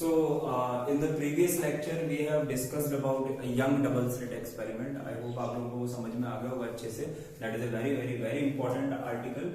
In the previous lecture we have discussed about a young double slit experiment. I hope आप लोगों को समझ में आ गया होगा अच्छे से. That is a very important article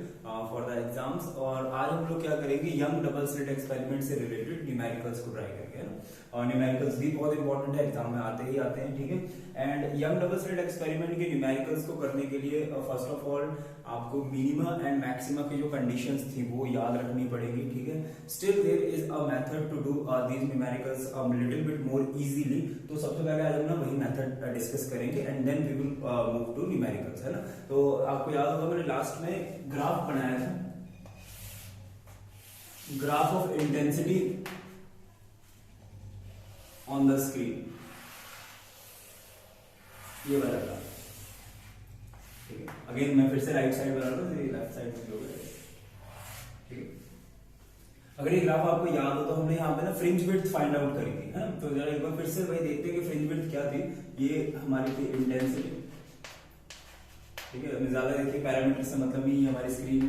for the exams. और आज हम लोग क्या करेंगे, young double slit experiment से related numericals को try करेंगे, है ना. और numericals भी बहुत important है, एग्जाम में आते ही आते हैं, ठीक है. And young double slit experiment के numericals को करने के लिए फर्स्ट ऑफ ऑल आपको मिनिमा एंड मैक्सिमा की जो कंडीशंस थी वो याद रखनी पड़ेगी, ठीक है. Still there is a method to do these numericals a little bit more easily. तो सबसे पहले आज हम ना वही मेथड डिस्कस करेंगे and then we will move to numericals, है ना. तो आपको याद होगा मैंने लास्ट में ग्राफ बनाया था, graph of intensity on the screen, ये वाला ग्राफ, ठीक है. अगेन मैं फिर से राइट साइड बना रहा हूँ, लेफ्ट साइड में लोग, ठीक है. अगर ये ग्राफ आपको याद हो तो हमने यहाँ पे ना फ्रिंज विड्थ फाइंड आउट करी थी, है ना. तो जरा एक बार फिर से वही देखते हैं कि फ्रिंज विड्थ क्या थी. ये हमारी थी इंटेंसिटी, ठीक है. ज्यादा देखिए पैरामीटर से मतलब ही हमारी स्क्रीन.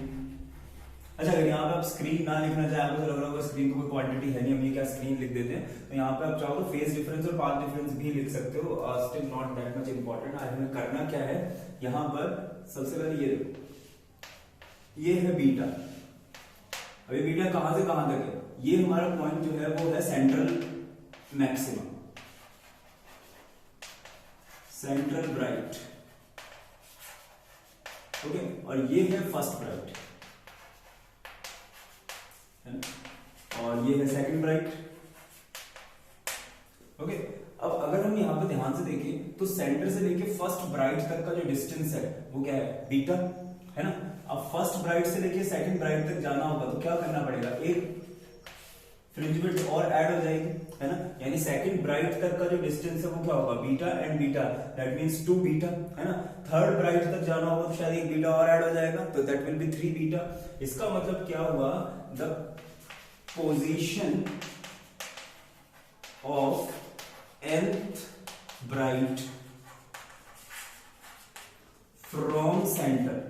अच्छा, अगर यहाँ पे आप स्क्रीन ना लिखना चाहे, आपको लग रहा होगा स्क्रीन को कोई क्वांटिटी है नहीं, हम ये क्या स्क्रीन लिख देते हैं, तो यहाँ पे आप चाहो तो फेज डिफरेंस और पाथ डिफरेंस भी लिख सकते हो. Still not that much important. आज हमें करना क्या है, यहाँ पर सबसे पहले ये देखो, ये है बीटा. अभी बीटा कहां से कहां तक है, ये हमारा पॉइंट जो है वो है central maximum, central bright, okay. और ये है फर्स्ट ब्राइट, और ये है सेकंड ब्राइट, ओके. अब अगर हम यहां पे ध्यान से देखें तो सेंटर से लेके फर्स्ट ब्राइट तक का जो डिस्टेंस है वो क्या है, बीटा, है ना. अब फर्स्ट ब्राइट से लेके सेकंड ब्राइट तक जाना होगा तो क्या करना पड़ेगा, एक फ्रिंज विड्थ और ऐड हो जाएगी, है ना. यानी सेकंड ब्राइट तक का जो डिस्टेंस है वो क्या होगा, beta and beta, that means 2 beta, है ना. थर्ड ब्राइट तक जाना होगा तो शायद एक बीटा और ऐड हो जाएगा, तो दैट विल बी 3 बीटा. इसका मतलब क्या हुआ, the position of nth bright from centre,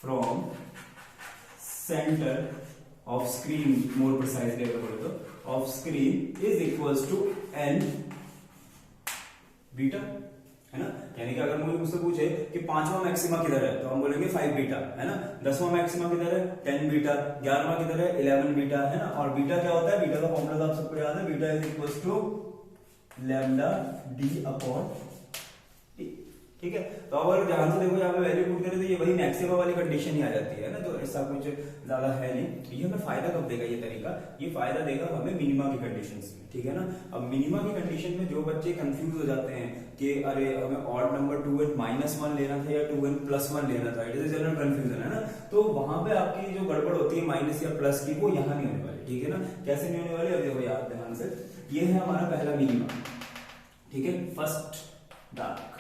from center of screen, more precisely अगर बोले तो of screen is equals to n beta, है ना. यानी कि अगर मुझसे पूछे कि 5वां मैक्सिमा किधर है तो हम बोलेंगे 5 बीटा, है ना. 10वां मैक्सिमा किधर है, 10 बीटा. 11वां किधर है, 11 बीटा, है ना. और बीटा क्या होता है, बीटा का फॉर्मूला आप सबको याद है, beta is equals to lambda D upon T, ठीक है. तो अगर ध्यान से देखो यहाँ पे वैल्यू पुट करें तो ये वही मैक्सिमा वाली कंडीशन ही आ जाती है ना. तो ऐसा कुछ ज्यादा है नहीं. ये हमें फायदा कब देगा ये तरीका, ये फायदा देगा हमें मिनिमा की कंडीशंस में, ठीक है ना. अब मिनिमा की कंडीशन में जो बच्चे कंफ्यूज हो जाते हैं कि अरे हमें ऑड नंबर 2n -1 लेना था या 2n +1 लेना था, इट इज जनरल कंफ्यूजन, है ना. तो वहां पे आपकी जो गड़बड़ होती है माइनस या प्लस की, वो यहाँ नहीं होने वाली, ठीक है ना. कैसे नहीं होने वाली, अब देखो यार ध्यान से, ये है हमारा पहला मिनिमा, ठीक है, फर्स्ट डार्क.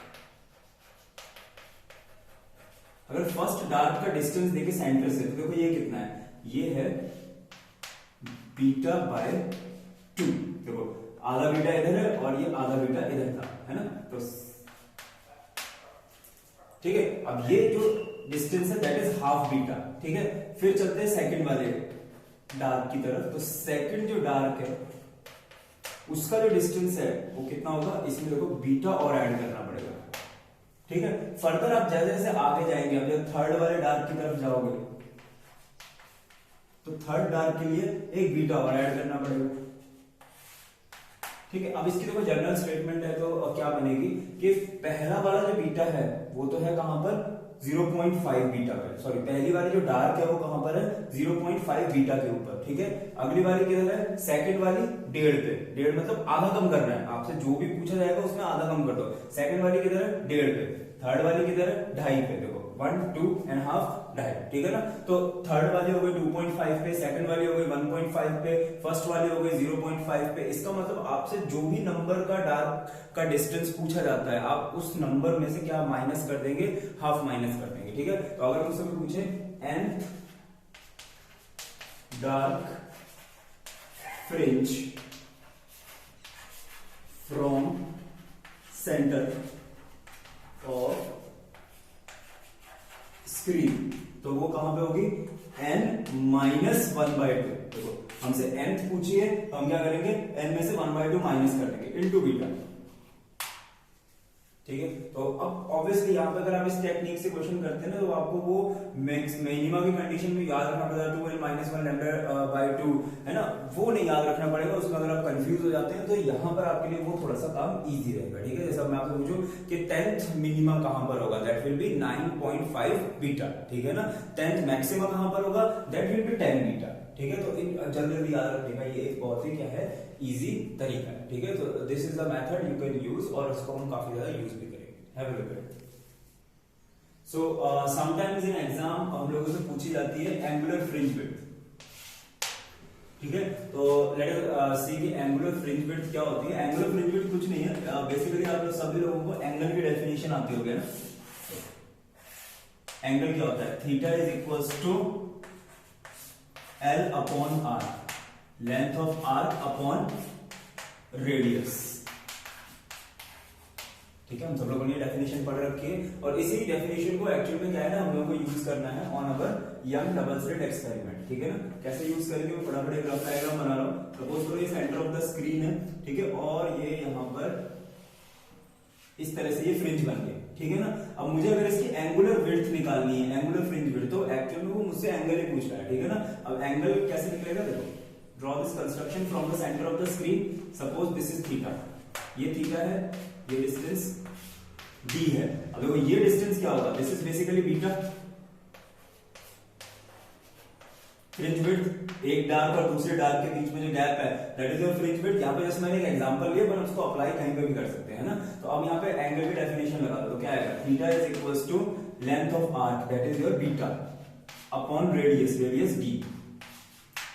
अगर फर्स्ट डार्क का डिस्टेंस देखे सेंटर से तो देखो ये कितना है, ये है बीटा बाय 2. देखो आधा बीटा इधर है और ये आधा बीटा इधर था, है ना. तो ठीक है. अब ये जो डिस्टेंस है दैट इज हाफ बीटा, ठीक है. फिर चलते हैं सेकंड वाले डार्क की तरफ. तो सेकंड जो डार्क है उसका जो डिस्टेंस है वो कितना होगा, इसमें देखो बीटा और ऐड करना पड़ेगा, ठीक है. फर्दर आप जैसे जैसे आगे जाएंगे, अब जब थर्ड वाले डार्क की तरफ जाओगे तो थर्ड डार्क के लिए एक बीटा और ऐड करना पड़ेगा, ठीक है. अब इसकी देखो जनरल स्टेटमेंट है तो क्या बनेगी कि पहला वाला जो बीटा है वो तो है कहां पर, 0.5 बीटा पर. सॉरी, पहली वाली जो डार्क है वो कहां पर है, 0.5 बीटा के ऊपर, ठीक है. अगली वाली किधर है, सेकंड वाली 1.5 पे. 1.5 मतलब आधा कम करना है आपसे, जो भी पूछा जाएगा उसमें आधा कम कर दो. सेकंड वाली किधर है, 1.5 पे. थर्ड वाली किधर है, 2.5 पे. देखो 1, 2 एंड हाफ 2.5, ठीक है ना. तो थर्ड वाली हो गई 2.5 पे, सेकंड वाली हो गई 1.5 पे, फर्स्ट वाली हो गई 0.5 पे. इसका मतलब आपसे जो भी नंबर का डार्क का डिस्टेंस पूछा जाता है आप उस नंबर में से क्या माइनस कर देंगे, हाफ माइनस कर देंगे, ठीक है. तो अगर मुझसे पूछे n dark fringe from centre of screen, तो वो कहां पे होगी, n -1/2. देखो हमसे nth पूछी है तो हम क्या करेंगे, n में से 1/2 माइनस कर देंगे इनटू बीटा। ठीक है, तो अब ऑब्वियसली यहाँ पे अगर आप इस टेक्निक से क्वेश्चन करते हैं ना तो आपको वो मिनिमा की कंडीशन में याद रखना पड़ेगा 2n - 1 λ/2 है ना, वो नहीं याद रखना पड़ेगा। उसमें अगर आप कंफ्यूज हो जाते हैं तो यहाँ पर आपके लिए वो थोड़ा सा काम इजी रहेगा। ठीक है, जैसे मैं आपसे पूछूं कि 10th मिनिमा कहां पर होगा, दैट विल बी 9.5 बीटा। ठीक है ना, 10th मैक्सिमा कहां पर होगा, दैट विल बी 10 बीटा। ठीक है, तो इन जल्दी याद रखने का ये एक बहुत ही क्या है, इजी तरीका है। ठीक है, तो this is the method you can use और इसको हम काफी ज्यादा यूज भी करेंगे। Have a look at it. So sometimes in exam हम लोगों से पूछी जाती है एंगुलर फ्रिंज विड्थ। ठीक है, तो लेट अस सी कि एंगुलर फ्रिंज विड्थ क्या होती है। एंगुलर फ्रिंज विड्थ कुछ नहीं है, बेसिकली आप लोग सभी लोगों को एंगल की डेफिनेशन आती होगी ना। एंगल क्या होता है, theta is equals to L upon R, length of arc upon radius. ठीक है, हम सब लोगों ने डेफिनेशन पढ़ रखी है और इसी डेफिनेशन को एक्चुअल में क्या है ना, हम लोगों को यूज करना है on our young double slit experiment. ठीक है ना, कैसे यूज करेंगे, मैं फटाफट एक रफ डायग्राम बना रहा हूं। सपोज करो ये सेंटर ऑफ द स्क्रीन है, ठीक है, और ये यहां पर इस तरह से ये फ्रिंज बन गए। ठीक है ना, अब मुझे अगर इसकी एंगुलर विड्थ निकालनी है, एंगुलर फ्रिंज विड्थ, तो एक्चुअल में वो मुझसे एंगल ही पूछ रहा है। ठीक है ना, अब एंगल कैसे निकलेगा, देखो, draw this construction from the centre of the screen. Suppose this is theta, ये थीटा है, ये डिस्टेंस d है। अब देखो ये डिस्टेंस क्या होगा, this is basically beta. Fringe width, एक डार्क और दूसरे डार्क के बीच में जो गैप है, that is your fringe width. यहाँ पे जैसे मैंने एक एग्जांपल लिया, पर उसको अप्लाई कहीं पे भी कर सकते हैं ना। तो अब यहाँ पे एंगल की डेफिनेशन लगा दो, तो क्या आएगा, theta is equals to length of arc, that is your beta, upon radius, radius d।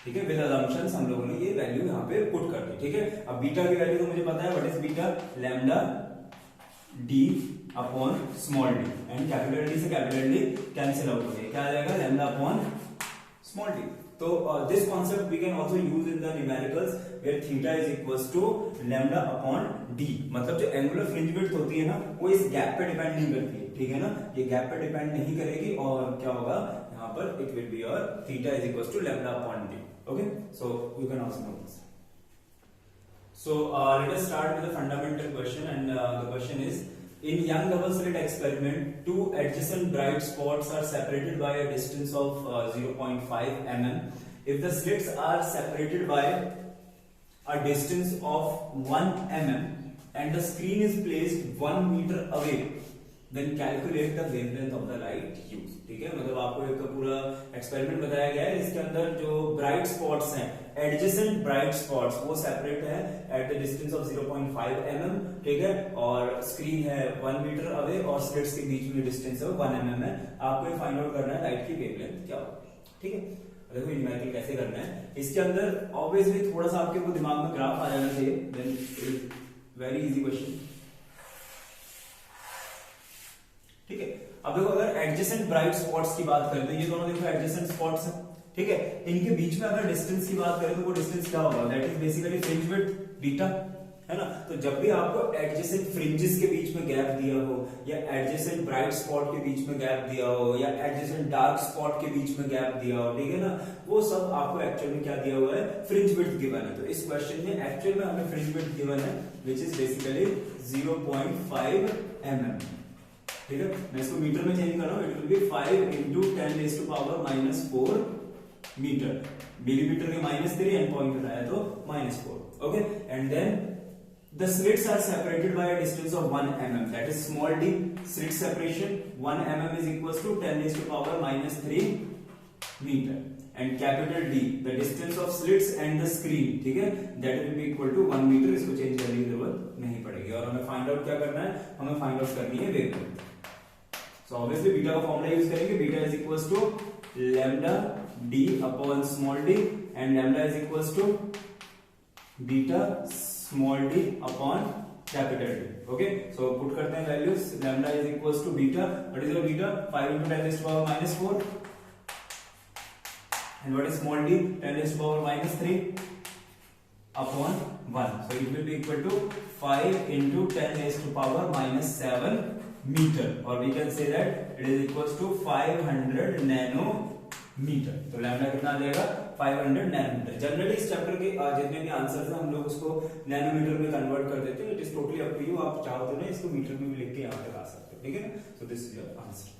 ठीक है, विद असम्पशंस हम लोगों ने ये वैल्यू यहाँ पे पुट कर दी। ठीक है, अब बीटा की वैल्यू तो मुझे पता है, what is beta, lambda d upon small d, and capital D से कैपिटल D कैंसिल आउट हो गया, क्या आ जाएगा, लैम्डा अपॉन स्मॉल d। तो this concept we can also use in the numericals where theta is equals to lambda upon d। मतलब जो angular fringe width होती है ना, वो इस गैप पे डिपेंड नहीं करती है। ठीक है ना, ये गैप पे डिपेंड नहीं करेगी, और क्या होगा यहाँ पर, it will be your theta is equals to lambda upon d। okay, so you can also know this। so let us start with the fundamental question, and the question is, in young double slit experiment, two adjacent bright spots are separated by a distance of 0.5 mm. If the slits are separated by a distance of 1 mm and the screen is placed 1 meter away, then calculate the wavelength of the light used। ठीक है, मतलब आपको एक पूरा experiment बताया गया है, इसके अंदर जो ब्राइट स्पॉट्स हैं, एडजेसेंट ब्राइट स्पॉट्स, वो सेपरेट है at the distance of 0.5 mm। ठीक है, और स्क्रीन है 1 मीटर अवे और स्लिट्स के बीच में डिस्टेंस है 1 mm है। आपको ये फाइंड आउट करना है लाइट की वेवलेंथ क्या होगी। ठीक है, देखो न्यूमेरिकल कैसे करना है, इसके अंदर ऑब्वियसली थोड़ा सा आपके को दिमाग में ग्राफ आ जाना चाहिए, then it is very easy question. ठीक है, अब देखो अगर एडजेसेंट ब्राइट स्पॉट्स की बात करते हैं, ये दोनों देखो एडजेसेंट स्पॉट्स हैं। ठीक है, इनके बीच में अगर डिस्टेंस की बात करें तो वो डिस्टेंस क्या होगा, that is basically fringe width beta, है ना। तो जब भी आपको एडजेसेंट फ्रिंजेस के बीच में गैप दिया हो, या एडजेसेंट ब्राइट स्पॉट के बीच में गैप दिया हो, या एडजेसेंट डार्क स्पॉट के बीच में गैप दिया हो, ठीक है ना, वो सब आपको एक्चुअल में क्या दिया हुआ है, फ्रिंज विड्थ गिवन है। तो इस क्वेश्चन में एक्चुअल में हमें फ्रिंज विड्थ गिवन है, विच इज बेसिकली 0.5 mm। ठीक है, मैं इसको मीटर में चेंज कर रहा हूं, it will be 5 into 10⁻⁻⁴ metre. Millimetre के -3 एंड पॉइंट हटाया तो -4। Okay, and then the slits are separated by a distance of 1 mm, that is small d। slit separation 1 mm is equals to 10⁻⁻³ meter, and capital D, the distance of slits and the screen, ठीक है, that will be equal to 1 meter। इसको change करने की जरूरत नहीं पड़ेगी। और हमें फाइंड आउट क्या करना है, हमें फाइंड आउट करनी है वेवलेंथ। सो ऑब्वियसली बीटा का फॉर्मूला यूज करेंगे, beta is equals to lambda d upon small d, and lambda is equals to beta small d upon capital D। Okay, so put करते हैं values, lambda is equals to beta, what is your beta, 5 into 10⁻⁻⁴, and what is small d, 10⁻⁻³ upon 1, so it will be equal to 5 into 10⁻⁻⁷ meter, or we can say that it is equals to 500 nanometer। तो lambda कितना आ जाएगा, 500 nanometre. Generally इस chapter के जितने भी answers हैं हम लोग उसको नैनोमीटर में कन्वर्ट कर देते हैं। It is totally up to you, आप चाहो तो ना इसको मीटर में भी लिख के यहाँ तक आ सकते हो, ठीक है ना। So this is your answer.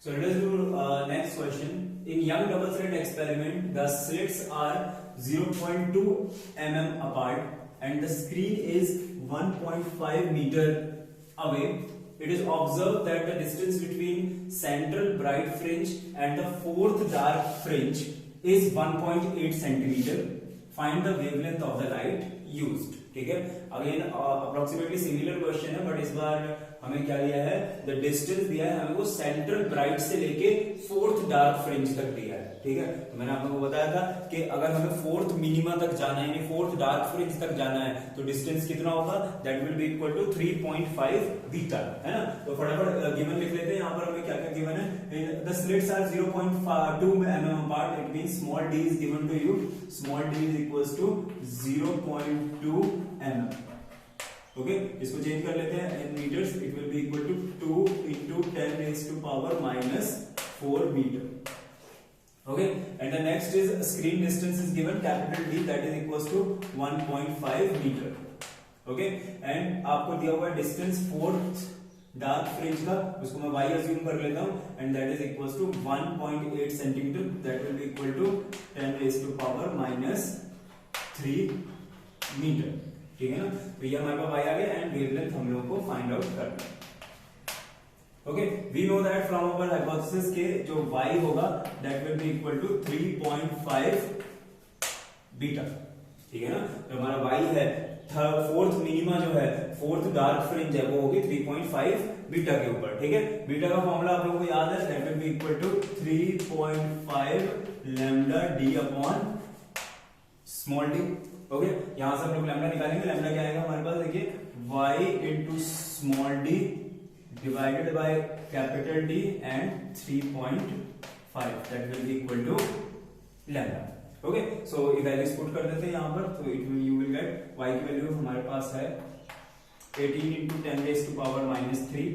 So let us do next question. In young double slit experiment, the slits are 0.2 mm apart and the screen is 1.5 meter away. It is observed that the distance between central bright fringe and the fourth dark fringe is 1.8 centimeter. Find the wavelength of the light used. ठीक है, again approximately similar question है, but इस बार हमें क्या दिया है, the distance दिया है हमें वो सेंट्रल ब्राइट से लेके फोर्थ डार्क फ्रिंज तक दिया है। ठीक है, तो मैंने आप लोगों को बताया था कि अगर हमें फोर्थ मिनिमा तक जाना है, यानी फोर्थ डार्क फ्रिंज तक जाना है, तो डिस्टेंस कितना होगा, that will be equal to 3.5 beta, है ना। तो फटाफट गिवन लिख लेते हैं। यहाँ पर हमें क्या क्या गिवन है, the slits are 0.2 mm apart, it means small d is given to you, small d is equals to 0.2 mm। Okay, इसको चेंज कर लेते हैं in metres, it will be equal to 2 into 10 raised to power minus 4 meter। Okay, and the next is screen distance is given capital D, that is equals to 1.5 meter। Okay, and आपको दिया हुआ है distance fourth dark fringe का, उसको मैं y assume कर लेता हूं, and that is equals to 1.8 centimetre, that will be equal to 10 raised to power minus 3 metre. ठीक है ना, तो ये हमारे पास y आ गया एंड वेवलेंथ हम लोगों को फाइंड आउट करना है। Okay, we know that from our hypothesis के जो y होगा that will be equal to 3.5 beta. ठीक है ना, तो हमारा y है फोर्थ मिनिमा जो है, फोर्थ डार्क फ्रिंज है, वो होगी 3.5 बीटा के ऊपर। ठीक है, बीटा का फॉर्मूला आप लोगों को याद है, that will be equal to 3.5 lambda d upon small d। Okay, यहां से हम लोग लैम्डा निकालेंगे, लैम्डा क्या आएगा हमारे पास, देखिए y into small d divided by capital D and 3.5, that will be equal to lambda. Okay, so ये वैल्यूज पुट कर देते हैं यहां पर, तो it will you will get y की वैल्यू हमारे पास है 18 into 10 raised to power minus 3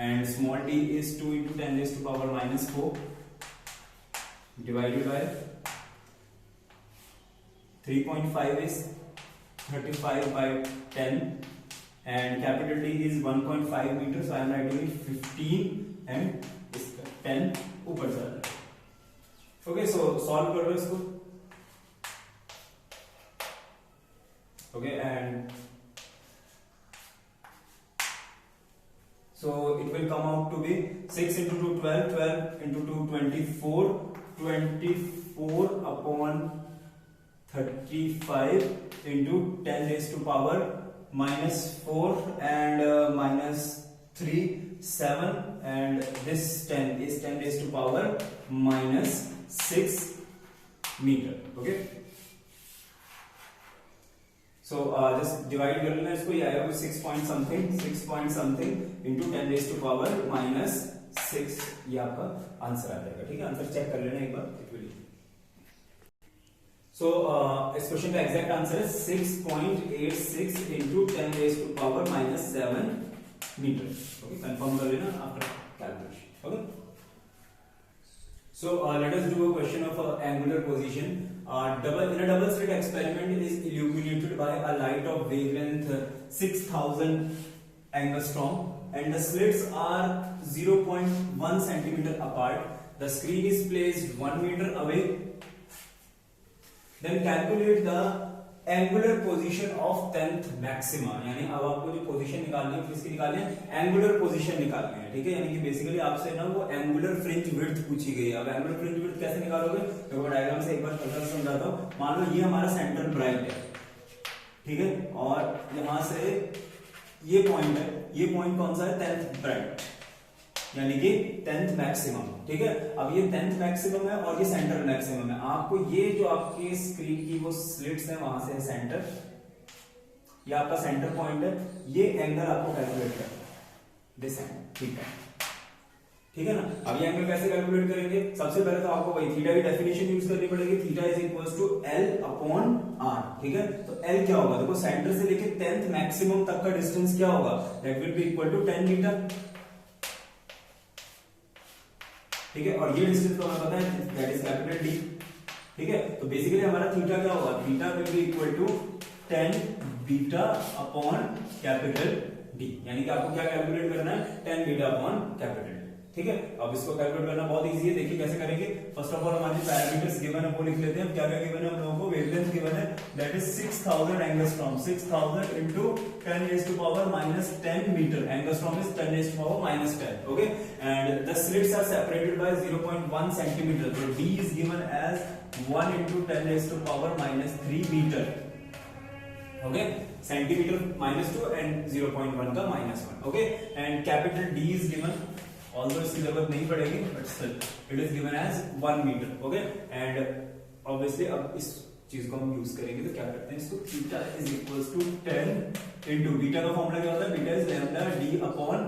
and small d is 2 into 10 raised to power minus 4 divided by 3.5 is 35 by 10 and capital D is 1.5 meter, so I am writing it 15 and 10 ऊपर से। Okay, सो solve कर लो इसको। Okay, and so it will come out to be 6 into 2 12, 12 into 2 24, 24 upon 35 into 10 raised to power minus 4 and minus 3 7, and this 10 is 10 raised to power minus 6 meter। okay, so just divide कर लेना इसको, ये आएगा 6 point something into 10 raised to power minus 6, ये आपका answer आ जाएगा। ठीक है, आंसर चेक कर लेना एक बार, इट विल। सो इस क्वेश्चन का एग्जैक्ट आंसर है 6.86 into 10 raised to power minus 7 metre. Okay, confirm कर लेना after calculation. Okay, so let us do a question of angular position। in a double slit experiment is illuminated by a light of wavelength 6000 angstrom and the slits are 0.1 centimeter apart, the screen is placed 1 meter away, then calculate the angular position of 10th maxima। यानी अब आपको जो position निकालनी है किसकी निकालनी है, angular position निकालनी है। ठीक है, यानी कि बेसिकली आपसे ना वो एंगुलर फ्रिंज विड्थ पूछी गई है। अब एंगुलर फ्रिंज विड्थ कैसे निकालोगे, तो मैं डायग्राम से एक बार समझाता हूं। मान लो ये हमारा सेंट्रल ब्राइट है, ठीक है, और यहां से ये पॉइंट है, ये पॉइंट कौन सा है, 10th ब्राइट, यानी कि 10th मैक्सिमम। ठीक है, अब ये 10th मैक्सिमम है और ये सेंट्रल मैक्सिमम है। आपको ये जो आपके स्क्रीन की वो स्लिट्स है, वहां से सेंटर, ये आपका सेंटर पॉइंट है, ये एंगल आपको कैलकुलेट करना है, दिस एंगल, ठीक है ना। अब ये एंगल कैसे कैलकुलेट करेंगे, सबसे पहले तो आपको वही थीटा की डेफिनेशन यूज करनी पड़ेगी, theta is equal to L upon R। ठीक है, तो L क्या होगा, देखो सेंटर से लेके 10th मैक्सिमम तक का डिस्टेंस क्या होगा, that will be equal to 10 metre. ठीक है, और ये डिस्टेंस तो हमें पता है दैट इज कैपिटल डी, ठीक है। तो बेसिकली हमारा थीटा क्या होगा, theta will be equal to tan beta upon capital D, यानी कि आपको क्या कैलकुलेट करना है, tan beta upon capital D, ठीक है। अब इसको कैलकुलेट करना बहुत इजी है, देखिए कैसे करेंगे। फर्स्ट ऑफ ऑल हमारे पैरामीटर्स गिवन है वो लिख लेते हैं। क्या क्या गिवन है हम लोगों को, वेवलेंथ गिवन है that is 6000 angstrom, 6000 into 10 raised to power minus 10 meter, angstrom is 10 raised to power minus 10, okay, and the slits are separated by 0.1 centimeter, so d is given as 1 into 10 raised to power minus 3 meter, okay, centimeter minus 2 and 0.1 का minus 1, okay, and capital D is given, although इसकी जरूरत नहीं पड़ेगी but still it is given as 1 meter, okay, and obviously अब इस चीज को हम यूज करेंगे तो क्या करते हैं, इसको theta is equals to 10 into beta का फॉर्मूला क्या होता है, beta is lambda D upon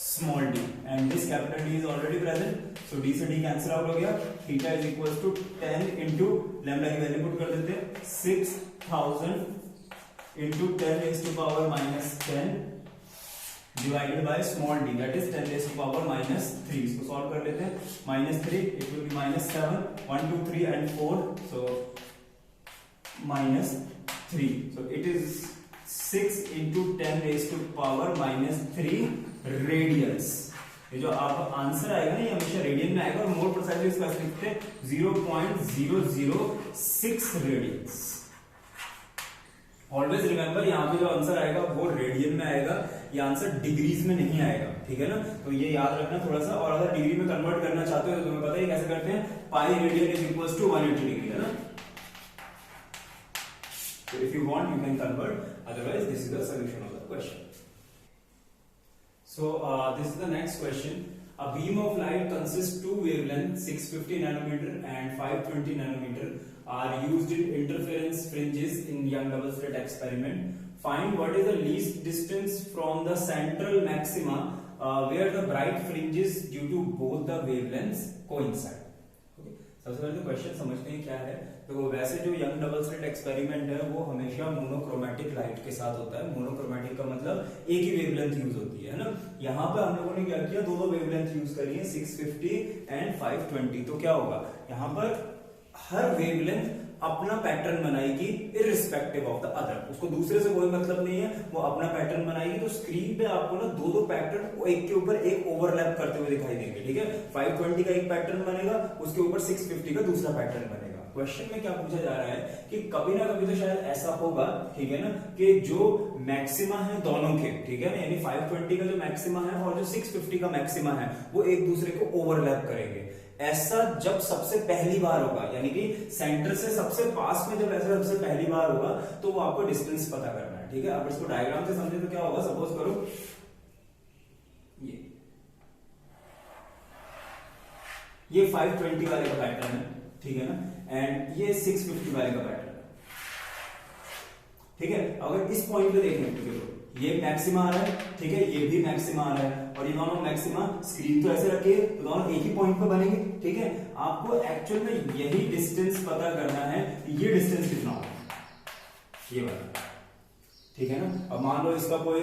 small D, and this capital D is already present, so D से डी कैंसिल आउट हो गया, theta is equals to 10 into lambda की value put कर देते हैं 6000 into 10 raised to power minus 10 divided by small d, that is 10 raised to power minus 3. इसको solve कर लेते हैं, minus 3 it will be minus 7, 1 2 3 and 4, so minus 3, so it is 6 into 10 raised to power minus 3 radians. ये जो आप answer आएगा ना ये हमेशा रेडियन में आएगा, और मोर प्रिसाइजली इसका लिखते हैं 0.006 रेडियंस। ऑलवेज रिमेंबर यहाँ पे जो आंसर आएगा वो रेडियन में आएगा, ये आंसर डिग्रीज में नहीं आएगा, ठीक है ना, तो ये याद रखना थोड़ा सा। और अगर डिग्री में कन्वर्ट करना चाहते हो तो तुम्हें पता है कैसे करते हैं, pi radian is equals to 180 degree, है ना, so if you want you can convert, otherwise this is the solution of the question. So this is the next question. A beam of light consists two wavelengths 650 nanometer and 520 nanometer are used in interference fringes in Young double slit experiment. Find what is the least distance from the central maxima where the bright fringes due to both the wavelengths coincide. Okay. सबसे पहले तो question समझते हैं क्या है। तो वैसे जो यंग डबल स्लिट एक्सपेरिमेंट है वो हमेशा मोनोक्रोमेटिक लाइट के साथ होता है। मोनोक्रोमेटिक का मतलब एक ही वेवलेंथ यूज होती है ना। यहाँ पे हम लोगों ने क्या किया, दो वेवलेंथ यूज करी है 650 एंड 520। तो क्या होगा, यहाँ पर हर वेवलेंथ अपना पैटर्न बनाएगी इररिस्पेक्टिव ऑफ द अदर, उसको दूसरे से कोई मतलब नहीं है, वो अपना पैटर्न बनाएगी। तो स्क्रीन पे आपको ना दो पैटर्न एक के ऊपर एक ओवरलैप करते हुए दिखाई देंगे, ठीक है। 520 का एक पैटर्न बनेगा, उसके ऊपर 650 का दूसरा पैटर्न बनेगा। क्वेश्चन में क्या पूछा जा रहा है कि कभी ना कभी तो शायद ऐसा होगा, ठीक है ना, कि जो मैक्सिमा है दोनों के, ठीक है ना, यानी 520 का जो मैक्सिमा है और जो 650 का मैक्सिमा है वो एक दूसरे को ओवरलैप करेंगे। ऐसा जब सबसे पहली बार होगा, यानी कि सेंटर से सबसे पास में जब ऐसा सबसे पहली बार होगा तो वो आपको डिस्टेंस पता करना है, ठीक है। अब इसको डायग्राम से समझे तो क्या होगा, सपोज करो ये 520 वाले का पैटर्न है, ठीक है ना, एंड ये 650 वाले का पैटर्न है, ठीक है। अगर इस पॉइंट पे देखें तो ये मैक्सिमा आ रहा है, ठीक है, ये भी मैक्सिमा आ रहा है, और ये दोनों मैक्सिमा स्क्रीन तो ऐसे रखिए तो दोनों एक ही पॉइंट पे बनेंगे, ठीक है। आपको एक्चुअल में यही डिस्टेंस पता करना है, ये डिस्टेंस कितना होगा, ये वाला, ठीक है ना। अब मान लो इसका कोई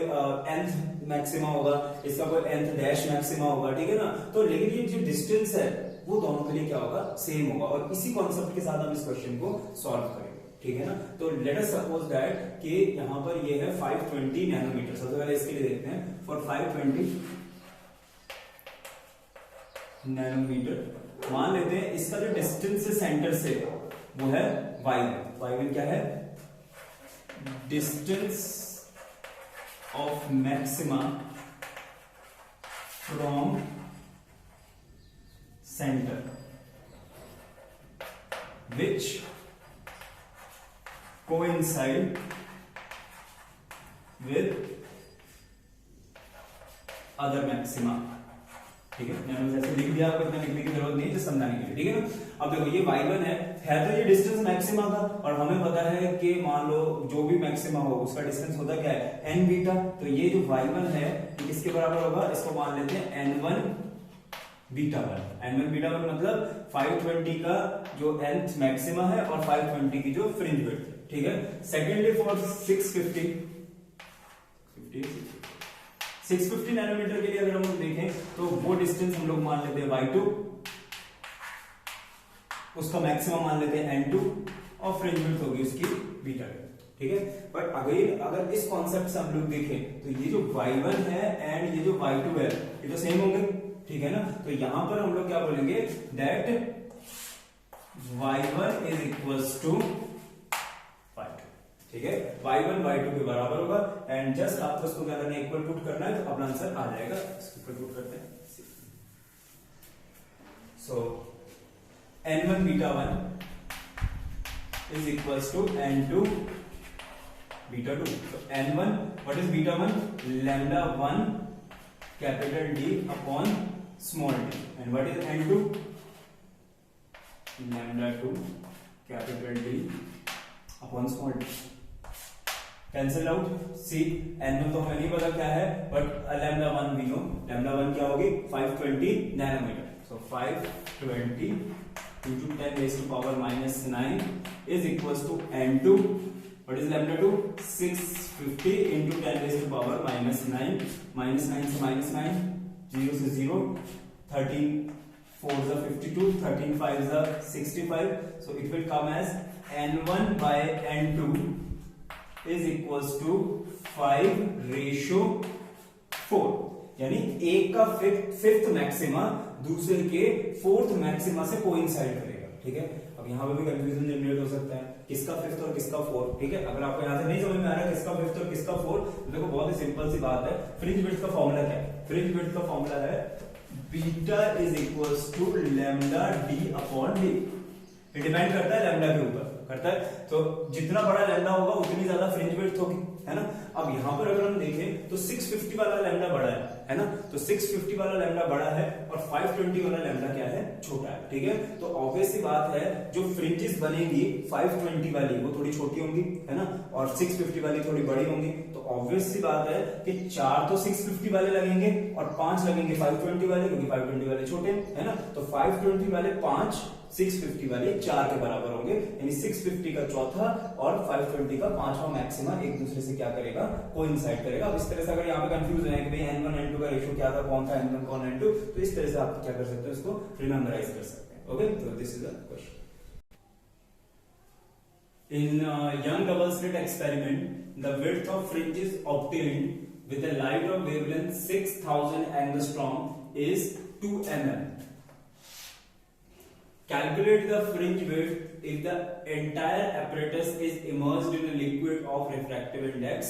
nth मैक्सिमा होगा, इसका कोई nth डैश मैक्सिमा होगा, ठीक है ना। तो लेकिन ये जो डिस्टेंस है वो दोनों के लिए क्या होगा, सेम होगा, और इसी कॉन्सेप्ट के साथ हम इस क्वेश्चन को सॉल्व करेंगे, ठीक है ना। तो लेट अस सपोज दैट कि यहां पर ये है 520 नैनोमीटर। सबसे पहले इसके लिए देखते हैं, फॉर 520 नैनोमीटर मान लेते हैं इसका जो डिस्टेंस है सेंटर से वो है y1 क्या है, distance of maxima from centre which coincide with other maxima, ठीक है। मैंने जैसे लिख दिया, आपको इतना लिखने की जरूरत नहीं है, जस्ट समझाने के लिए, ठीक है ना। अब देखो ये y1 है तो ये डिस्टेंस मैक्सिमा का, और हमें पता है कि मान लो जो भी मैक्सिमा हो उसका डिस्टेंस होता क्या है, n बीटा। तो ये जो y1 है ये किसके बराबर होगा, इसको मान लेते हैं n1 बीटा 1। n1 बीटा 1 मतलब 520 का जो nth मैक्सिमा है और 520 की जो फ्रिंज विड्थ है, ठीक है। सेकेंडली फॉर 650 नैनोमीटर के लिए अगर हम लोग देखें तो वो डिस्टेंस हम लोग मान लेते हैं y2, उसका मैक्सिमम मान लेते हैं n2 और फ्रिंज विड्थ होगी उसकी बीटा 2, ठीक है। बट अगर इस कॉन्सेप्ट से हम लोग देखें तो ये जो y1 है एंड ये जो y2 है ये तो सेम होंगे, ठीक है ना। तो यहां पर हम लोग क्या बोलेंगे that y1 is equals to y2, ठीक है। y1 y2 के बराबर होगा एंड जस्ट आपको इसको क्या करना है, इक्वल पुट करना है तो अपना आंसर आ जाएगा। इसको इक्वल पुट करते हैं। So n1 beta 1 is equals to n2 beta 2। so n1 what is beta 1, lambda 1 capital D upon small d, and what is n2, lambda 2 capital D upon small d। Cancel out, see n1 तो हमें नहीं पता क्या है but lambda 1 भी no, lambda 1 क्या होगी 520 nanometre. so 520 into 10 raised to power minus 9 is equals to n2, what is lambda 2, 650 into 10 raised to power minus 9, minus 9 से minus 9, 0 से 0, 13 4 is 52, 13 5 is 65, so it will come as n1 by n2 is equals to 5:4, यानी एक का fifth maxima दूसरे के fourth maxima से coincide करेगा, ठीक है। अब यहाँ पे भी कंफ्यूजन जनरेट हो सकता है किसका फिफ्थ और किसका फोर्थ, ठीक है। अगर आपको यहाँ से नहीं समझ में आ रहा है किसका फिफ्थ और किसका फोर्थ, तो देखो बहुत ही सिंपल सी बात है, फ्रिंज विड्थ का फॉर्मूला क्या है, फ्रिंज विड्थ का फॉर्मूला है beta is equals to lambda D upon D. ये डिपेंड करता है लैम्डा के ऊपर, करता है तो जितना बड़ा लैम्डा होगा उतनी ज्यादा फ्रिंज विड्थ होगी, है ना। अब यहाँ पर अगर हम देखें तो 650 वाला लैम्डा बड़ा है ना, तो 650 वाला लैम्डा बड़ा है और 520 वाला लैम्डा क्या है, छोटा है, ठीक है। तो ऑब्वियस सी बात है जो फ्रिंजेस बनेंगी 520 वाली वो थोड़ी छोटी होंगी, है ना, और 650 वाली थोड़ी बड़ी होंगी। तो ऑब्वियस सी बात है कि 4 तो 650 वाले लगेंगे और 5 लगेंगे 520 वाले, क्योंकि 520 वाले छोटे है ना। तो 520 वाले 5, 650 वाले 4 के बराबर होंगे, यानी 650 का चौथा और 520 का पांचवा मैक्सिमा एक दूसरे से क्या करेगा, कोइंसाइड करेगा। अब इस तरह से अगर यहाँ पे कंफ्यूज है कि भाई n1 n2 का रेशियो क्या था, कौन था n1 कौन n2, तो इस तरह से आप क्या कर सकते हो, इसको रिमेम्बराइज कर सकते हैं। ओके, तो this is the question. In young double slit experiment, the width of fringes obtained with a light of wavelength 6000 angstrom is 2 mm. Calculate the fringe width if the entire apparatus is immersed in a liquid of refractive index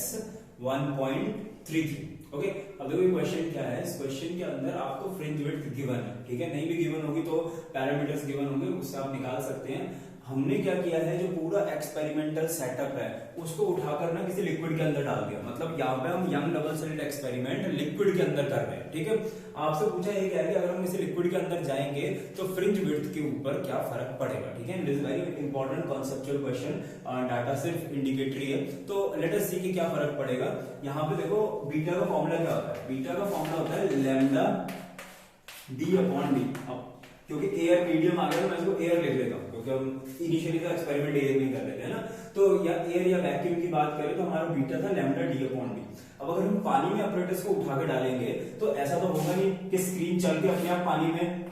1.33. Okay, अब देखो ये question क्या है, इस question के अंदर आपको fringe width given है, ठीक है। नहीं भी गिवन होगी तो पैरामीटर्स गिवन होंगे, उससे आप निकाल सकते हैं। हमने क्या किया है, जो पूरा एक्सपेरिमेंटल सेटअप है उसको उठाकर ना किसी लिक्विड के अंदर डाल दिया। मतलब यहाँ पे हम young double slit experiment liquid के अंदर कर रहे हैं, ठीक है। आपसे पूछा ये क्या है कि अगर हम इसे लिक्विड के अंदर जाएंगे तो फ्रिंज विड्थ के ऊपर क्या फर्क पड़ेगा, ठीक है। It is very important conceptual question, data सिर्फ इंडिकेटरी है। तो लेट अस सी कि क्या फर्क पड़ेगा। यहाँ पे देखो बीटा का फॉर्मूला क्या होता है, बीटा का फॉर्मूला होता है लैम्डा डी अपॉन डी। अब क्योंकि एयर मीडियम आ गया तो मैं इसको एयर लिख लेता हूँ, क्योंकि हम इनिशियली तो एक्सपेरिमेंट एयर में कर रहे थे, है ना। तो या एयर या वैक्यूम की बात करें तो हमारा बीटा था लैम्डा डी अपॉन डी। अब अगर हम पानी में अपरेटस को उठा के डालेंगे तो ऐसा तो होगा नहीं कि स्क्रीन चल के अपने आप पानी में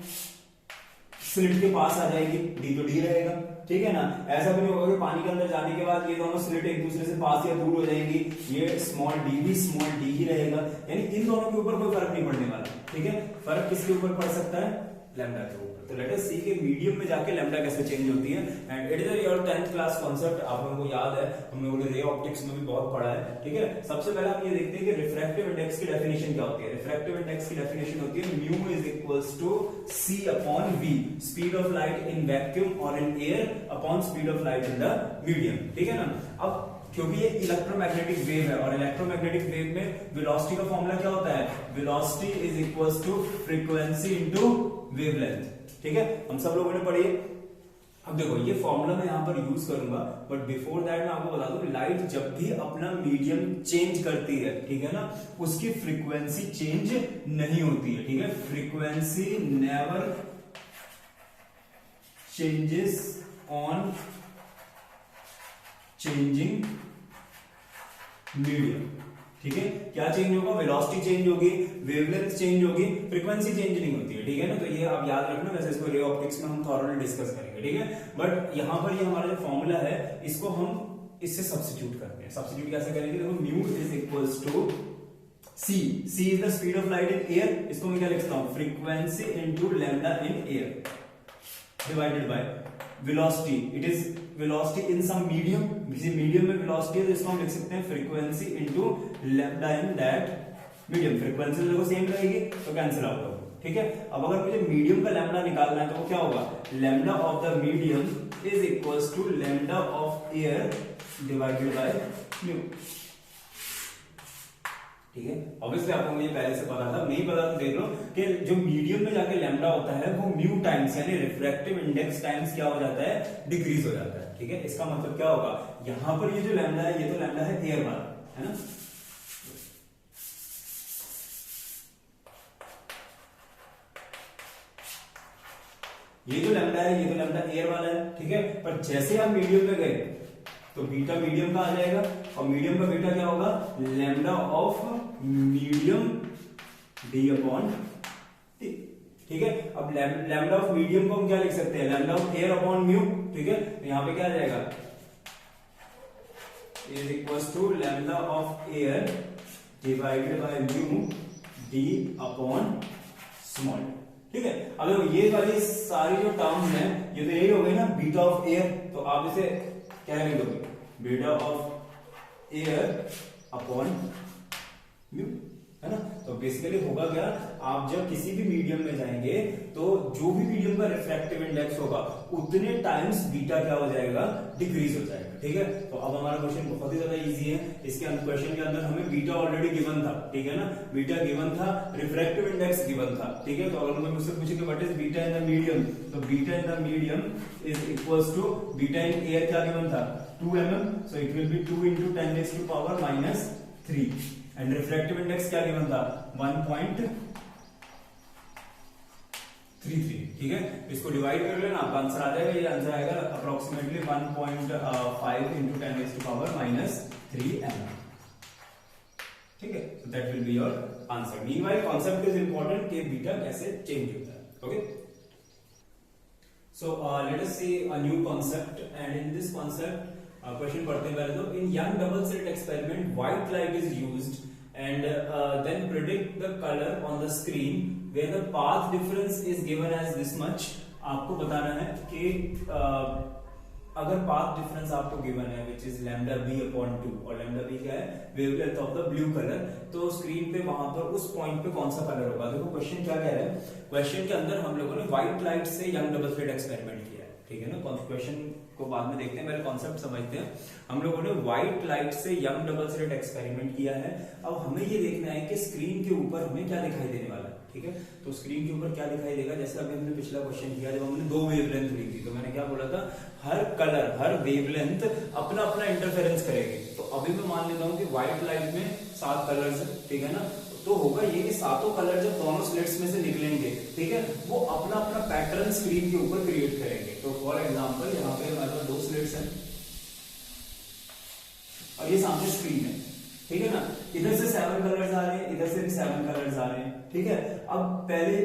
स्लिट के पास आ जाएगी, डी तो डी रहेगा, ठीक है ना। ऐसा भी नहीं होगा कि पानी के अंदर जाने के बाद ये दोनों स्लिट एक दूसरे से पास या दूर हो जाएंगी, ये स्मॉल डी भी स्मॉल डी ही रहेगा, यानी इन दोनों के ऊपर कोई फर्क नहीं पड़ने वाला, ठीक है। फर्क किसके ऊपर पड़ सकता है, लैम्डा के ऊपर। तो लेट अस सी के मीडियम में जाके लैम्डा कैसे चेंज होती है, and it is your 10th class concept, आप लोगों को याद है, हम लोगों ने रे ऑप्टिक्स में भी बहुत पढ़ा है, ठीक है। सबसे पहले हम ये देखते हैं कि रिफ्रैक्टिव इंडेक्स की डेफिनेशन क्या होती है। रिफ्रैक्टिव इंडेक्स की डेफिनेशन होती है mu is equals to c upon v, speed of light in vacuum और in air upon speed of light in the medium, ठीक है ना। अब क्योंकि ये इलेक्ट्रोमैग्नेटिक वेव है और इलेक्ट्रोमैग्नेटिक वेव में वेलोसिटी का फॉर्मूला क्या होता है, velocity is equals to frequency into wavelength, ठीक है। हम सब लोगों ने पढ़ी है। अब देखो ये फॉर्मूला मैं यहां पर यूज करूंगा, बट बिफोर दैट मैं आपको बता दूं लाइट जब भी अपना मीडियम चेंज करती है, ठीक है ना, उसकी फ्रीक्वेंसी चेंज नहीं होती है, ठीक है। Frequency never changes on changing medium, ठीक है। क्या चेंज होगा, वेलोसिटी चेंज होगी, वेवलेंथ चेंज होगी, फ्रीक्वेंसी चेंज नहीं होती है, ठीक है ना। तो ये आप याद रखना, वैसे इसको रे ऑप्टिक्स में हम थॉरली डिस्कस करेंगे, ठीक है। बट यहाँ पर ये हमारा जो फॉर्मूला है इसको हम इससे सब्स्टिट्यूट करते हैं। सब्स्टिट्यूट कैसे करेंगे, देखो mu is equals to c is the speed of light in air, इसको मैं क्या लिखता हूं, frequency into lambda in air divided by velocity, it is velocity in some medium, किसी मीडियम में वेलोसिटी है तो इसको हम लिख सकते हैं frequency into lambda in that medium. Frequency तो देखो सेम रहेगी तो कैंसिल आउट होगा, ठीक है। अब अगर मुझे मीडियम का लैम्डा निकालना है तो वो क्या होगा, lambda of the medium is equals to lambda of air divided by mu, ठीक है। ऑब्वियसली आपको मुझे पहले से पता था, नहीं पता तो देख लो कि जो मीडियम में जाके लैम्डा होता है वो म्यू टाइम्स यानी रिफ्रैक्टिव इंडेक्स टाइम्स क्या हो जाता है, डिक्रीज हो जाता है, ठीक है। इसका मतलब क्या होगा, यहां पर ये जो लैम्डा है ये तो लैम्डा है एयर वाला, है ना। ये जो लैम्डा है ये तो लैम्डा एयर वाला है, ठीक है। पर जैसे आप मीडियम में गए तो बीटा मीडियम का आ जाएगा और मीडियम का बीटा क्या होगा, lambda of medium D upon T, ठीक है। अब लैम्डा ऑफ मीडियम को हम क्या लिख सकते हैं, lambda of air upon mu, ठीक है। तो यहां पे क्या आ जाएगा, is equals to lambda of air divided by mu D upon small, ठीक है। अब ये वाली सारी जो टर्म्स हैं ये तो यही हो गई ना, बीटा ऑफ एयर, तो आप इसे क्या लिखोगे, beta of air upon mu, है ना। तो बेसिकली होगा क्या, आप जब किसी भी मीडियम में जाएंगे तो जो भी मीडियम का रिफ्रैक्टिव इंडेक्स होगा उतने टाइम्स बीटा क्या हो जाएगा, डिक्रीज हो जाएगा, ठीक है। तो अब हमारा क्वेश्चन बहुत ही ज्यादा इजी है। इसके क्वेश्चन के अंदर हमें बीटा ऑलरेडी गिवन था, ठीक है ना, बीटा गिवन था, रिफ्रैक्टिव इंडेक्स गिवन था, ठीक है। तो अगर मैं मुझसे पूछे कि what is beta in the medium, तो beta in the medium is equals to beta in air क्या गिवन था, 2 mm, so it will be 2 into 10 raised to power minus 3 and refractive index क्या गिवन था, 1.33, ठीक है। इसको divide कर लेना, आपका आंसर आ जाएगा, ये आंसर आएगा approximately 1.5 into 10 raised to power minus 3 mm, ठीक है। So that will be your answer. Meanwhile concept is important कि बीटा कैसे चेंज होता है, okay. So let us see a new concept, and in this concept question पढ़ते हैं पहले तो, in Young double slit experiment white light is used and then predict the colour on the screen where the path difference is given as this much. आपको बताना है कि अगर path difference आपको गिवन है which is lambda B upon 2, और lambda B क्या है, wavelength of the blue colour, तो स्क्रीन पे वहां पर उस पॉइंट पे कौन सा कलर होगा। देखो क्वेश्चन क्या कह रहा है, क्वेश्चन के अंदर हम लोगों ने व्हाइट लाइट से यंग डबल स्लिट एक्सपेरिमेंट किया है, ठीक है ना। क्वेश्चन को बाद में देखते हैं, पहले कॉन्सेप्ट समझते हैं। हम लोगों ने व्हाइट लाइट से यंग डबल स्लिट एक्सपेरिमेंट किया है। अब हमें ये देखना है कि स्क्रीन के ऊपर हमें क्या दिखाई देने वाला है, ठीक है। तो स्क्रीन के ऊपर क्या दिखाई देगा, जैसे अभी हमने पिछला क्वेश्चन किया जब हमने 2 वेवलेंथ ली थी, तो मैंने क्या बोला था, हर कलर हर वेवलेंथ अपना अपना इंटरफेरेंस करेगी। तो अभी मैं मान लेता हूं कि व्हाइट लाइट में 7 कलर्स है, ठीक है ना। तो होगा ये कि सातों कलर जब दोनों स्लिट्स में से निकलेंगे, ठीक है, वो अपना अपना पैटर्न स्क्रीन के ऊपर क्रिएट करेंगे। तो फॉर एग्जांपल यहाँ पे हमारे पास 2 स्लिट्स हैं और ये सामने स्क्रीन है, ठीक है ना। इधर से 7 कलर्स आ रहे हैं, इधर से भी 7 कलर्स आ रहे हैं, ठीक है। अब पहले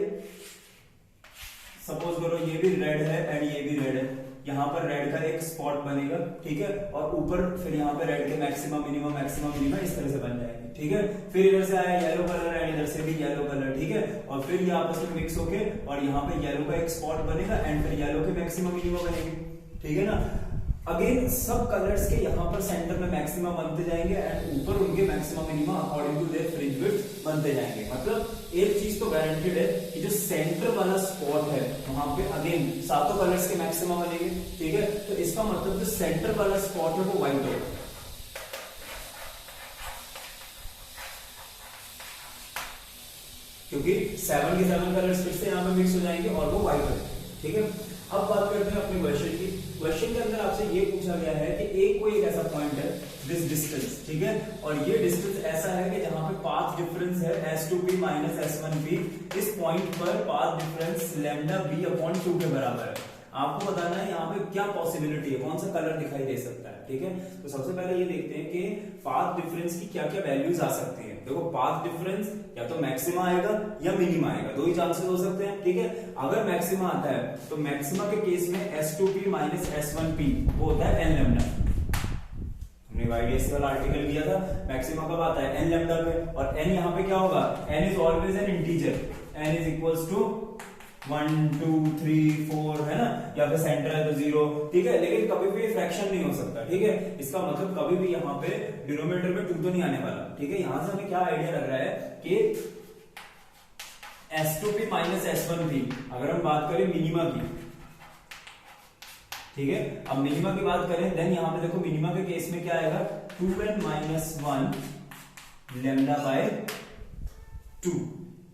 सपोज करो ये भी रेड है एंड ये भी रेड है, यहाँ पर रेड का एक स्पॉट बनेगा, ठीक है, और ऊपर फिर यहाँ पे रेड के मैक्सिमम मिनिमम इस तरह से बन जाएंगे, ठीक है। फिर इधर से आया येलो कलर एंड इधर से भी येलो कलर, ठीक है, और फिर ये आपस में मिक्स होके और यहाँ पे येलो का एक स्पॉट बनेगा एंड फिर येलो के मैक्सिमम मिनिमम बनेंगे, ठीक है ना। अगेन सब कलर्स के यहाँ पर सेंटर में मैक्सिमम बनते जाएंगे एंड ऊपर उनके maximum minimum according to their fringe width बनते जाएंगे। मतलब एक चीज तो गारंटेड है कि जो सेंटर वाला स्पॉट है वहां पे अगेन सातों कलर्स के मैक्सिमम बनेंगे, ठीक है। तो इसका मतलब जो सेंटर वाला स्पॉट है वो व्हाइट होगा, क्योंकि 7 के 7 कलर्स फिर से यहाँ पे मिक्स हो जाएंगे और वो व्हाइट है, ठीक है। अब बात करते हैं अपने क्वेश्चन की। क्वेश्चन के अंदर आपसे ये पूछा गया है कि एक कोई एक ऐसा पॉइंट है दिस डिस्टेंस, ठीक है, और ये डिस्टेंस ऐसा है कि जहां पे पाथ डिफरेंस है S2p माइनस S1p, इस पॉइंट पर path difference lambda b upon 2 के बराबर है। आपको बताना है यहाँ पे क्या पॉसिबिलिटी है, कौन सा कलर दिखाई दे सकता है, ठीक है। तो सबसे पहले ये देखते हैं कि पाथ डिफरेंस की क्या क्या वैल्यूज आ सकती है। देखो पाथ डिफरेंस या तो मैक्सिमा आएगा या मिनिमा आएगा, दो ही चांसेस हो सकते हैं, ठीक है। अगर मैक्सिमा आता है तो मैक्सिमा के केस में S2P माइनस S1P वो होता है n लैम्डा। हमने YDS वाला आर्टिकल किया था, मैक्सिमा कब आता है n लैम्डा पे, और n यहाँ पे क्या होगा, n is always an integer, n is equals to 1 2 3 4 है ना, या फिर सेंटर है तो 0, ठीक है। लेकिन कभी भी फ्रैक्शन नहीं हो सकता, ठीक है। इसका मतलब कभी भी यहाँ पे डिनोमिनेटर में 2 तो नहीं आने वाला, ठीक है। यहां से हमें क्या आइडिया लग रहा है कि S2P माइनस S1P, अगर हम बात करें मिनिमा की, ठीक है। अब मिनिमा की बात करें देन यहाँ पे देखो मिनिमा के केस में क्या आएगा, 2n माइनस 1 लैम्डा बाय 2।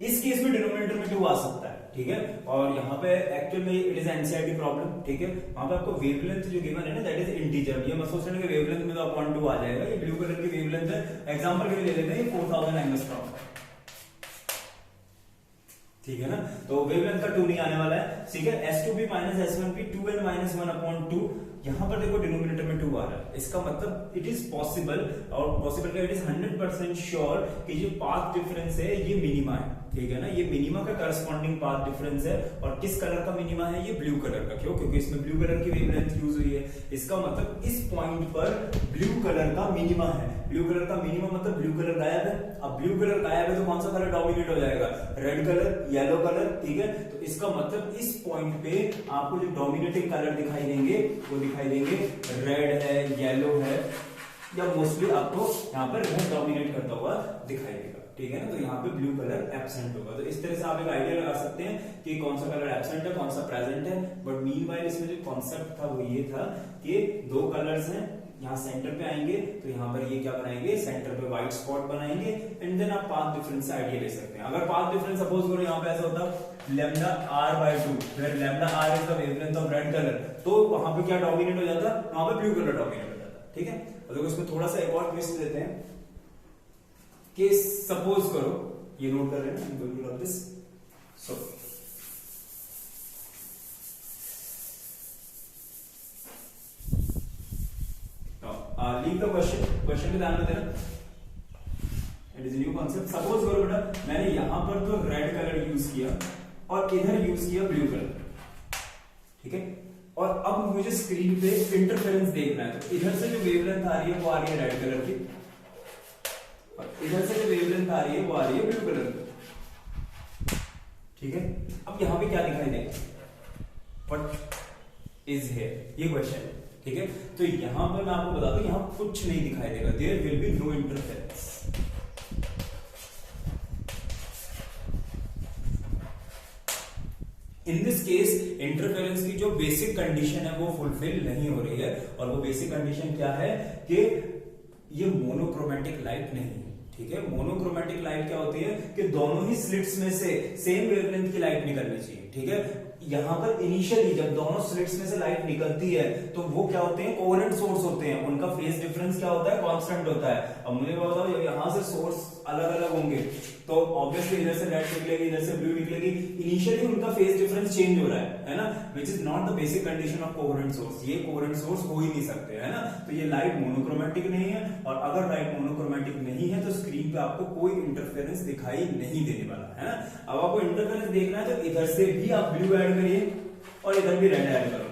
इस केस में डिनोमिनेटर में 2 आ सकता है, ठीक है। और यहाँ पे एक्चुअल में इट इज एनसीईआरटी प्रॉब्लम, ठीक है। वहां पे आपको वेवलेंथ जो गिवन है ना दैट इज इंटीजर, ये मत सोचना कि वेवलेंथ में तो अपॉन 2 आ जाएगा, ये ब्लू कलर की वेवलेंथ है, एग्जांपल के लिए ले लेते हैं, ये 4000 एंगस्ट्रॉम है, ठीक है ना। तो वेवलेंथ का 2 नहीं आने वाला है, ठीक है। S2P minus S1P 2n minus 1 upon 2, यहां पर देखो डिनोमिनेटर में 2 आ रहा है, इसका मतलब इट इज पॉसिबल, और पॉसिबल का इट इज 100% श्योर कि जो पाथ डिफरेंस है ये मिनिमा है, ठीक है ना। ये मिनिमा का करस्पॉन्डिंग पाथ डिफरेंस है, और किस कलर का मिनिमा है, ये ब्लू कलर का। क्यों? क्योंकि इसमें ब्लू कलर की वेवलेंथ यूज हुई है, इसका मतलब इस पॉइंट पर ब्लू कलर का मिनिमा है। ब्लू कलर का मिनिमा मतलब ब्लू कलर गायब है। अब ब्लू कलर गायब है तो कौन सा कलर डोमिनेट हो जाएगा, रेड कलर, येलो कलर, ठीक है। तो इसका मतलब इस पॉइंट पे आपको जो डोमिनेटिंग कलर दिखाई देंगे वो दिखाई देंगे रेड है, येलो है, या मोस्टली आपको यहाँ पर रेड डोमिनेट करता हुआ दिखाई देगा, ठीक है ना। तो यहाँ पे ब्लू कलर एब्सेंट होगा। तो इस तरह से आप एक आइडिया लगा सकते हैं कि कौन सा कलर एब्सेंट है, कौन सा प्रेजेंट है। बट मीनवाइल इसमें जो कॉन्सेप्ट था वो ये था कि 2 कलर्स हैं, यहाँ सेंटर पे आएंगे तो यहाँ पर ये क्या बनाएंगे, सेंटर पे व्हाइट स्पॉट बनाएंगे, एंड देन आप पाथ डिफरेंस से आइडिया ले सकते हैं। अगर पाथ डिफरेंस सपोज करो यहाँ पे ऐसा होता lambda r by 2, where lambda r is the wavelength of red colour, तो वहां पे क्या डोमिनेट हो जाता, वहां पे ब्लू कलर डोमिनेट हो जाता, ठीक है। और देखो इसमें थोड़ा सा एक और ट्विस्ट देते हैं कि सपोज करो, ये नोट कर रहे हैं ना, going to love this, so leave the question पे ध्यान देना, it is new concept. Suppose करो बेटा मैंने यहां पर तो रेड कलर यूज किया और इधर यूज किया ब्लू कलर, ठीक है। और अब मुझे स्क्रीन पे इंटरफेरेंस देखना है, तो इधर से जो वेवलेंथ आ रही है वो आ रही है रेड कलर की, और इधर से जो वेवलेंथ आ रही है वो आ रही है ब्लू कलर की, ठीक है। अब यहां पे क्या दिखाई देगा, व्हाट इज हियर, ये क्वेश्चन है, ठीक है। तो यहां पर मैं आपको बता दूं यहां कुछ नहीं दिखाई देगा, there will be no interference. In this case interference की जो बेसिक कंडीशन है वो फुलफिल नहीं हो रही है, और वो बेसिक कंडीशन क्या है कि ये मोनोक्रोमेटिक लाइट नहीं है, ठीक है। मोनोक्रोमेटिक लाइट क्या होती है कि दोनों ही स्लिट्स में से सेम वेवलेंथ की लाइट निकलनी चाहिए, ठीक है। यहां पर इनिशियली जब दोनों स्लिट्स में से लाइट निकलती है तो वो क्या होते हैं, कोहेरेंट सोर्स होते हैं, उनका फेज डिफरेंस क्या होता है, कांस्टेंट होता है। अब मुझे बताओ जब यहां से सोर्स अलग अलग होंगे तो ऑब्वियसली इधर से रेड निकलेगी, इधर से ब्लू निकलेगी, इनिशियली उनका फेज डिफरेंस चेंज हो रहा है ना, which is not the basic condition of coherent source. ये कोहेरेंट सोर्स हो ही नहीं सकते, है ना। तो ये लाइट मोनोक्रोमेटिक नहीं है, और अगर लाइट मोनोक्रोमेटिक नहीं है तो स्क्रीन पे आपको कोई इंटरफेरेंस दिखाई नहीं देने वाला है ना। अब आपको इंटरफेरेंस देखना है तो इधर से भी आप ब्लू ऐड करिए और इधर भी रेड ऐड करो,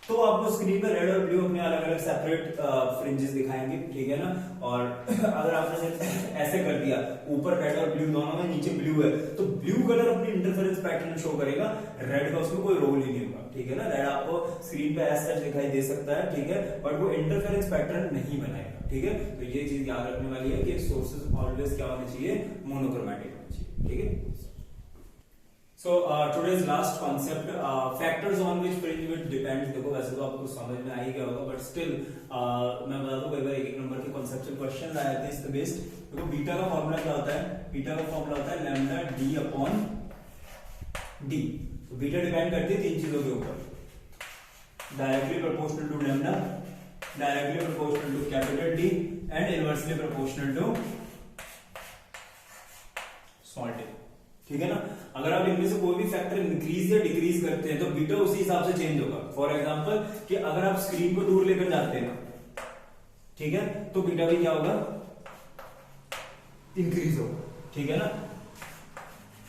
तो आपको स्क्रीन पर रेड और ब्लू अपने अलग अलग सेपरेट फ्रिंजेस दिखाएंगे, ठीक है ना। और अगर आपने ऐसे कर दिया, ऊपर रेड और ब्लू दोनों में, नीचे ब्लू है, तो ब्लू कलर अपनी इंटरफेरेंस पैटर्न शो करेगा, रेड का उसमें कोई रोल ही नहीं होगा, ठीक है ना। रेड आपको स्क्रीन पे ऐसा दिखाई दे सकता है, ठीक है, बट वो इंटरफेरेंस पैटर्न नहीं बनाएगा, ठीक है। तो ये चीज याद रखने वाली है कि सोर्सेज ऑलवेज क्या होने चाहिए, मोनोक्रोमेटिक होने चाहिए, ठीक है। So today's last concept, factors on which fringe width depends। देखो वैसे तो आपको समझ में आ ही गया होगा, बट स्टिल मैं बता दूं, कई बार एक नंबर के कॉन्सेप्चुअल क्वेश्चन आए थे इसके बेस्ड। देखो बीटा का फॉर्मूला क्या होता है, बीटा का फॉर्मूला होता है लैम्डा डी अपॉन डी। तो बीटा डिपेंड करती है 3 चीजों के ऊपर, directly proportional to lambda, directly proportional to capital D, and inversely proportional to small D, ठीक है ना। अगर आप इनमें से कोई भी फैक्टर इंक्रीज या डिक्रीज करते हैं तो बीटा उसी हिसाब से चेंज होगा। फॉर एग्जांपल कि अगर आप स्क्रीन को दूर लेकर जाते हैं, ठीक है, तो बीटा भी क्या होगा, इंक्रीज होगा, ठीक है ना।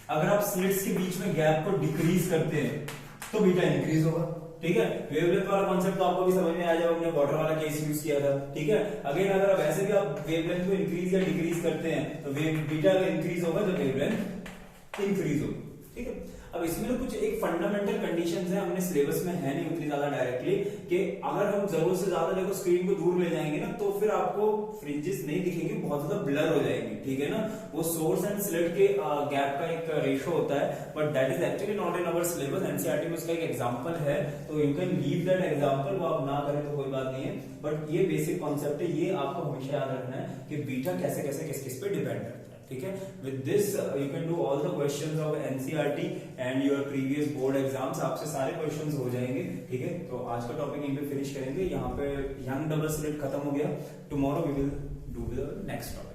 अगर आप स्लिट्स के बीच में गैप को डिक्रीज करते हैं तो बीटा इंक्रीज होगा, ठीक है। वेवलेंथ वाला कॉन्सेप्ट तो आपको भी समझ में आ जाएगा, हमने वाटर वाला केस यूज किया था, ठीक है। अगेन अगर आप ऐसे भी आप वेवलेंथ को इंक्रीज या डिक्रीज करते हैं तो बीटा अगर इंक्रीज होगा तो वेवलेंथ इंक्रीज होगी, ठीक है। अब इसमें तो कुछ एक फंडामेंटल कंडीशंस है, हमने सिलेबस में है नहीं उतनी ज्यादा डायरेक्टली, कि अगर हम जरूरत से ज्यादा देखो स्क्रीन को दूर ले जाएंगे ना तो फिर आपको फ्रिंजेस नहीं दिखेंगे, बहुत ज्यादा ब्लर हो जाएंगे, ठीक है ना। वो सोर्स एंड स्लिट के गैप का एक रेशो होता है, but that is actually not in our syllabus. NCERT में उसका एक एग्जांपल है, तो you can leave that example, वो आप ना करें तो कोई बात नहीं है, बट ये बेसिक कॉन्सेप्ट है, ये आपको हमेशा याद रखना है कि बीटा कैसे कैसे किस किस पे डिपेंड करता है, ठीक है। With this you can do all the questions of NCERT and your previous board exams, आपसे सारे क्वेश्चंस हो जाएंगे, ठीक है। तो आज का टॉपिक यहीं पे फिनिश करेंगे, यहाँ पे यंग डबल स्लिट खत्म हो गया। Tomorrow we will do the next topic.